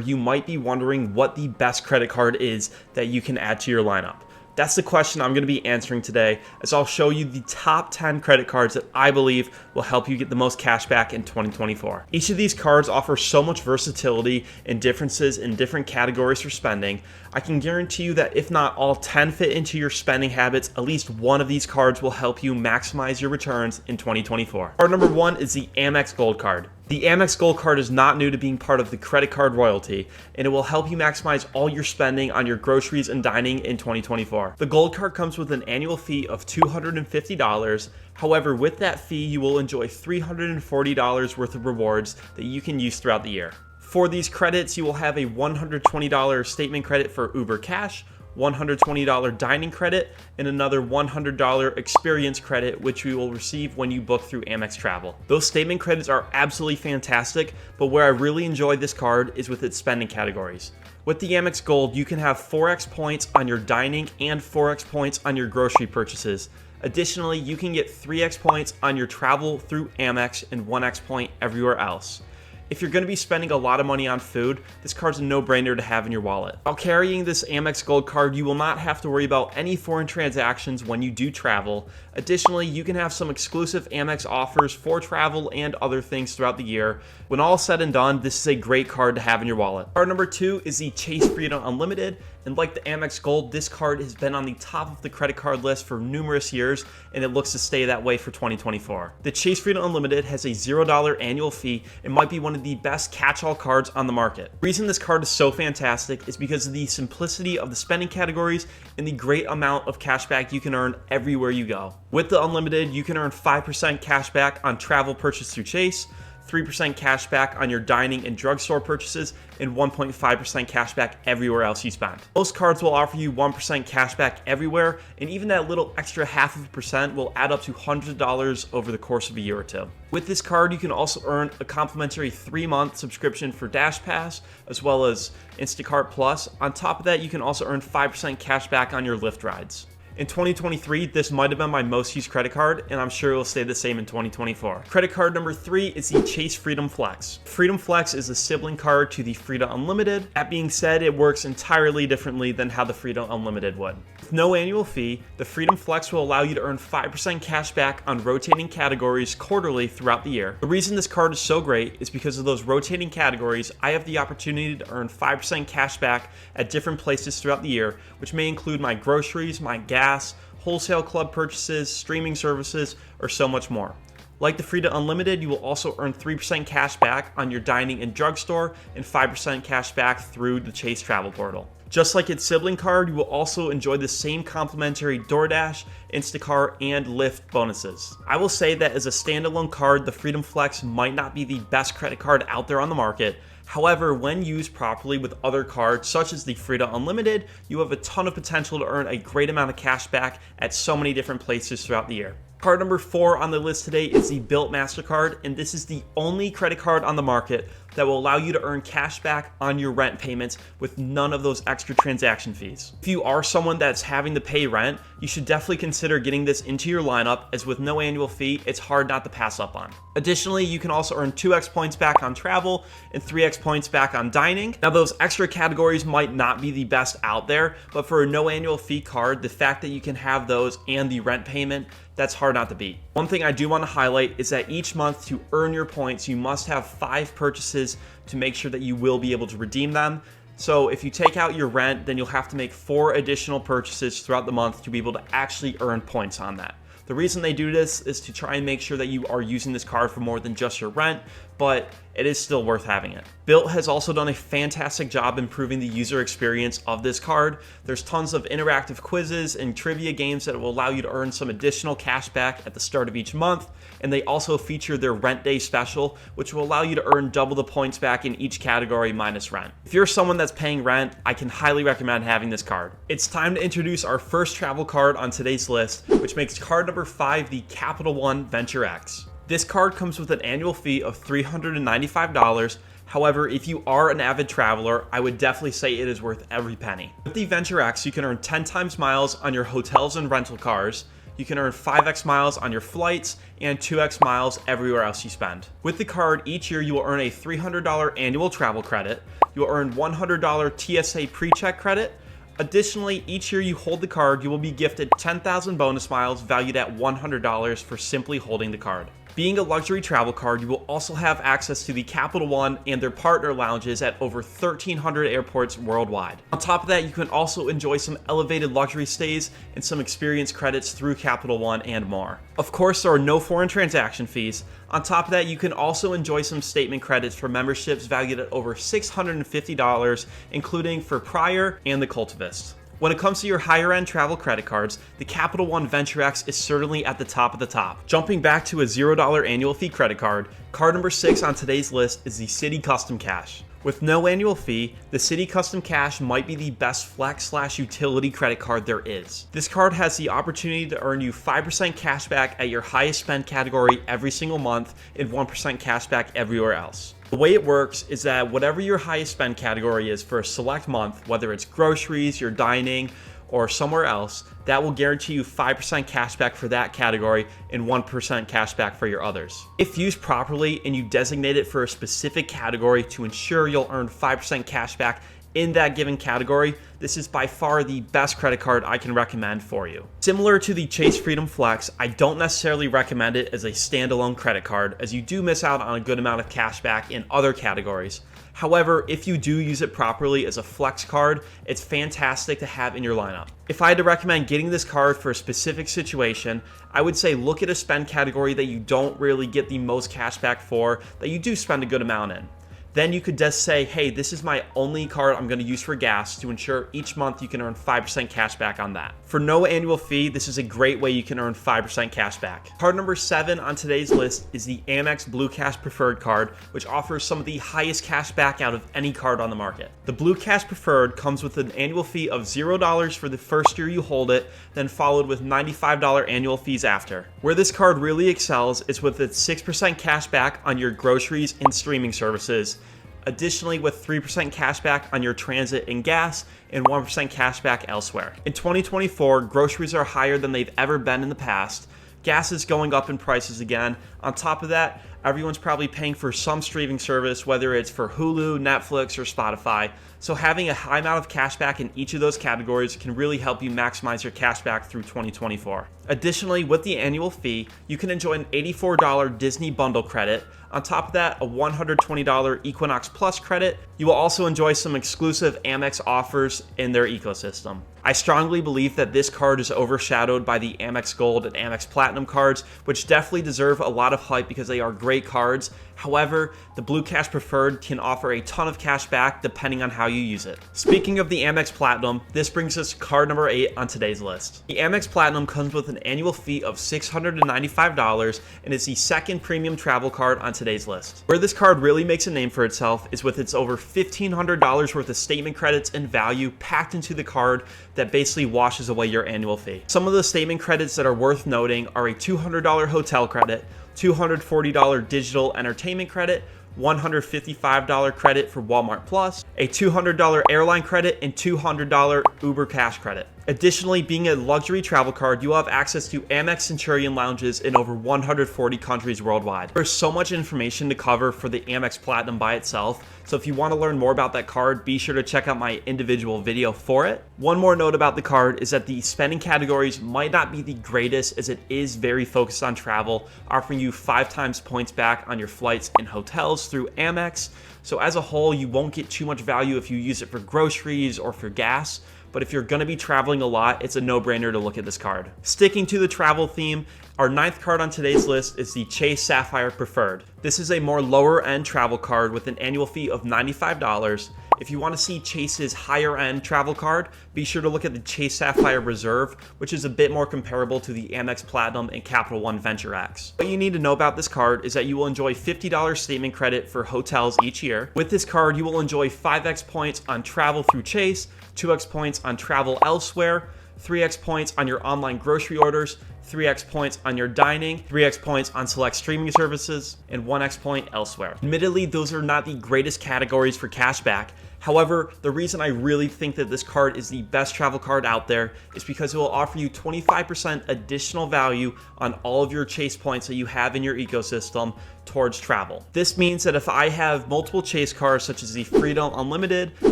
You might be wondering what the best credit card is that you can add to your lineup. That's the question I'm going to be answering today, as I'll show you the top 10 credit cards that I believe will help you get the most cash back in 2024. Each of these cards offer so much versatility and differences in different categories for spending. I can guarantee you that if not all 10 fit into your spending habits, at least one of these cards will help you maximize your returns in 2024. Card number 1 is the Amex Gold card. The Amex Gold card is not new to being part of the credit card royalty, and it will help you maximize all your spending on your groceries and dining in 2024. The Gold card comes with an annual fee of $250. However, with that fee, you will enjoy $340 worth of rewards that you can use throughout the year. For these credits, you will have a $120 statement credit for Uber Cash, $120 dining credit, and another $100 experience credit, which we will receive when you book through Amex Travel. Those statement credits are absolutely fantastic, but where I really enjoy this card is with its spending categories. With the Amex Gold, you can have 4x points on your dining and 4x points on your grocery purchases. Additionally, you can get 3x points on your travel through Amex and 1x point everywhere else. If you're going to be spending a lot of money on food, this card's a no-brainer to have in your wallet. While carrying this Amex Gold card, you will not have to worry about any foreign transactions when you do travel. Additionally, you can have some exclusive Amex offers for travel and other things throughout the year. When all said and done, this is a great card to have in your wallet. Card number 2 is the Chase Freedom Unlimited. And like the Amex Gold, this card has been on the top of the credit card list for numerous years, and it looks to stay that way for 2024. The Chase Freedom Unlimited has a $0 annual fee and might be one of the best catch-all cards on the market. The reason this card is so fantastic is because of the simplicity of the spending categories and the great amount of cash back you can earn everywhere you go. With the Unlimited, you can earn 5% cash back on travel purchase through Chase, 3% cash back on your dining and drugstore purchases, and 1.5% cash back everywhere else you spend. Most cards will offer you 1% cash back everywhere, and even that little extra 0.5% will add up to $100 over the course of a year or two. With this card, you can also earn a complimentary 3-month subscription for Dash Pass, as well as Instacart Plus. On top of that, you can also earn 5% cash back on your Lyft rides. In 2023, this might have been my most used credit card, and I'm sure it will stay the same in 2024. Credit card number 3 is the Chase Freedom Flex. Freedom Flex is a sibling card to the Freedom Unlimited. That being said, it works entirely differently than how the Freedom Unlimited would. With no annual fee, the Freedom Flex will allow you to earn 5% cash back on rotating categories quarterly throughout the year. The reason this card is so great is because of those rotating categories. I have the opportunity to earn 5% cash back at different places throughout the year, which may include my groceries, my gas, wholesale club purchases, streaming services, or so much more. Like the Freedom Unlimited, you will also earn 3% cash back on your dining and drugstore and 5% cash back through the Chase Travel Portal. Just like its sibling card, you will also enjoy the same complimentary DoorDash, Instacart, and Lyft bonuses. I will say that as a standalone card, the Freedom Flex might not be the best credit card out there on the market. However, when used properly with other cards, such as the Freedom Unlimited, you have a ton of potential to earn a great amount of cash back at so many different places throughout the year. Card number 4 on the list today is the Bilt Mastercard, and this is the only credit card on the market that will allow you to earn cash back on your rent payments with none of those extra transaction fees. If you are someone that's having to pay rent, you should definitely consider getting this into your lineup, as with no annual fee, it's hard not to pass up on. Additionally, you can also earn 2x points back on travel and 3x points back on dining. Now, those extra categories might not be the best out there, but for a no annual fee card, the fact that you can have those and the rent payment, that's hard not to beat. One thing I do want to highlight is that each month, to earn your points, you must have 5 purchases to make sure that you will be able to redeem them. So if you take out your rent, then you'll have to make 4 additional purchases throughout the month to be able to actually earn points on that. The reason they do this is to try and make sure that you are using this card for more than just your rent, but it is still worth having it. Bilt has also done a fantastic job improving the user experience of this card. There's tons of interactive quizzes and trivia games that will allow you to earn some additional cash back at the start of each month, and they also feature their rent day special, which will allow you to earn double the points back in each category minus rent. If you're someone that's paying rent, I can highly recommend having this card. It's time to introduce our first travel card on today's list, which makes card number 5 the Capital One Venture X. This card comes with an annual fee of $395. However, if you are an avid traveler, I would definitely say it is worth every penny. With the Venture X, you can earn 10 times miles on your hotels and rental cars. you can earn 5x miles on your flights and 2x miles everywhere else you spend. With the card, each year you will earn a $300 annual travel credit. You will earn $100 TSA pre-check credit. Additionally, each year you hold the card, you will be gifted 10,000 bonus miles valued at $100 for simply holding the card. Being a luxury travel card, you will also have access to the Capital One and their partner lounges at over 1,300 airports worldwide. On top of that, you can also enjoy some elevated luxury stays and some experience credits through Capital One and more. Of course, there are no foreign transaction fees. On top of that, you can also enjoy some statement credits for memberships valued at over $650, including for Prior and the Cultivist. When it comes to your higher end travel credit cards, the Capital One Venture X is certainly at the top of the top. Jumping back to a $0 annual fee credit card, card number 6 on today's list is the Citi Custom Cash. With no annual fee, the Citi Custom Cash might be the best flex/utility credit card there is. This card has the opportunity to earn you 5% cash back at your highest spend category every single month and 1% cash back everywhere else. The way it works is that whatever your highest spend category is for a select month, whether it's groceries, your dining, or somewhere else, that will guarantee you 5% cash back for that category and 1% cash back for your others. If used properly and you designate it for a specific category to ensure you'll earn 5% cash back in that given category, this is by far the best credit card I can recommend for you. Similar to the Chase Freedom Flex, I don't necessarily recommend it as a standalone credit card, as you do miss out on a good amount of cash back in other categories. However, if you do use it properly as a flex card, it's fantastic to have in your lineup. If I had to recommend getting this card for a specific situation, I would say look at a spend category that you don't really get the most cash back for, that you do spend a good amount in. Then you could just say, hey, this is my only card I'm going to use for gas to ensure each month you can earn 5% cash back on that. For no annual fee, this is a great way you can earn 5% cash back. Card number 7 on today's list is the Amex Blue Cash Preferred card, which offers some of the highest cash back out of any card on the market. The Blue Cash Preferred comes with an annual fee of $0 for the first year you hold it, then followed with $95 annual fees after. Where this card really excels is with its 6% cash back on your groceries and streaming services. Additionally, with 3% cash back on your transit and gas and 1% cash back elsewhere. In 2024, groceries are higher than they've ever been in the past. Gas is going up in prices again. On top of that, everyone's probably paying for some streaming service, whether it's for Hulu, Netflix, or Spotify. So having a high amount of cash back in each of those categories can really help you maximize your cash back through 2024. Additionally, with the annual fee, you can enjoy an $84 Disney bundle credit. On top of that, a $120 Equinox Plus credit. You will also enjoy some exclusive Amex offers in their ecosystem. I strongly believe that this card is overshadowed by the Amex Gold and Amex Platinum cards, which definitely deserve a lot of hype because they are great cards. However, the Blue Cash Preferred can offer a ton of cash back depending on how you use it. Speaking of the Amex Platinum, this brings us to card number 8 on today's list. The Amex Platinum comes with an annual fee of $695 and is the second premium travel card on today's list. Where this card really makes a name for itself is with its over $1,500 worth of statement credits and value packed into the card that basically washes away your annual fee. Some of the statement credits that are worth noting are a $200 hotel credit, $240 digital entertainment credit, $155 credit for Walmart Plus, a $200 airline credit, and $200 Uber Cash credit. Additionally, being a luxury travel card, you will have access to Amex Centurion lounges in over 140 countries worldwide. There's so much information to cover for the Amex Platinum by itself, so if you want to learn more about that card, be sure to check out my individual video for it. One more note about the card is that the spending categories might not be the greatest, as it is very focused on travel, offering you 5 times points back on your flights and hotels through Amex. So as a whole, you won't get too much value if you use it for groceries or for gas. But if you're going to be traveling a lot, it's a no-brainer to look at this card. Sticking to the travel theme, our 9th card on today's list is the Chase Sapphire Preferred. This is a more lower-end travel card with an annual fee of $95. If you want to see Chase's higher-end travel card, be sure to look at the Chase Sapphire Reserve, which is a bit more comparable to the Amex Platinum and Capital One Venture X. What you need to know about this card is that you will enjoy $50 statement credit for hotels each year. With this card, you will enjoy 5x points on travel through Chase, 2x points on travel elsewhere, 3x points on your online grocery orders, 3x points on your dining, 3x points on select streaming services, and 1x point elsewhere. Admittedly, those are not the greatest categories for cashback. However, the reason I really think that this card is the best travel card out there is because it will offer you 25% additional value on all of your Chase points that you have in your ecosystem towards travel. This means that if I have multiple Chase cards such as the Freedom Unlimited,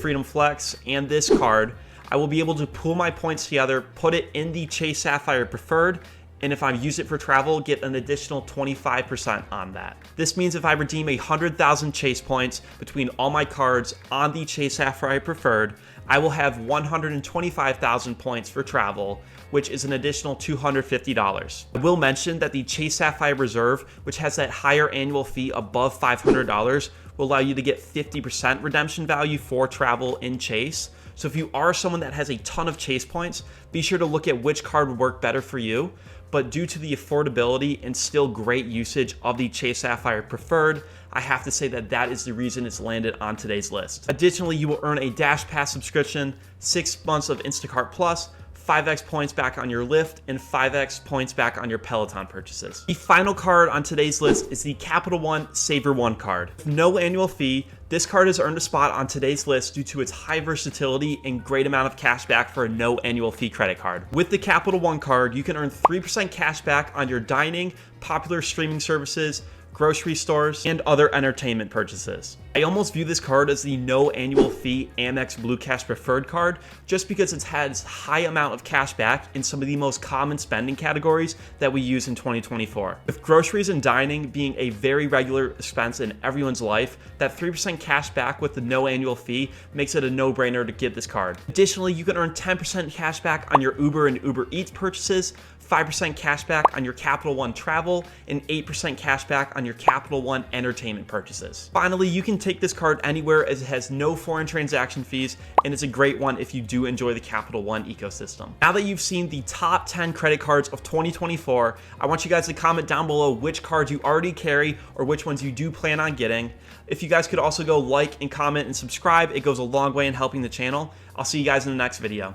Freedom Flex, and this card, I will be able to pool my points together, put it in the Chase Sapphire Preferred, and if I use it for travel, get an additional 25% on that. This means if I redeem 100,000 Chase points between all my cards on the Chase Sapphire Preferred, I will have 125,000 points for travel, which is an additional $250. I will mention that the Chase Sapphire Reserve, which has that higher annual fee above $500, will allow you to get 50% redemption value for travel in Chase. So if you are someone that has a ton of Chase points, be sure to look at which card would work better for you. But due to the affordability and still great usage of the Chase Sapphire Preferred, I have to say that that is the reason it's landed on today's list. Additionally, you will earn a Dash Pass subscription, 6 months of Instacart Plus, 5x points back on your Lyft, and 5x points back on your Peloton purchases. The final card on today's list is the Capital One Savor One card. With no annual fee, this card has earned a spot on today's list due to its high versatility and great amount of cash back for a no annual fee credit card. With the Capital One card, you can earn 3% cash back on your dining, popular streaming services, grocery stores, and other entertainment purchases. I almost view this card as the no annual fee Amex Blue Cash Preferred card just because it has high amount of cash back in some of the most common spending categories that we use in 2024. With groceries and dining being a very regular expense in everyone's life, that 3% cash back with the no annual fee makes it a no-brainer to get this card. Additionally, you can earn 10% cash back on your Uber and Uber Eats purchases, 5% cash back on your Capital One travel, and 8% cash back on your Capital One entertainment purchases. Finally, you can take this card anywhere as it has no foreign transaction fees, and it's a great one if you do enjoy the Capital One ecosystem. Now that you've seen the top 10 credit cards of 2024, I want you guys to comment down below which cards you already carry or which ones you do plan on getting. If you guys could also go like and comment and subscribe, it goes a long way in helping the channel. I'll see you guys in the next video.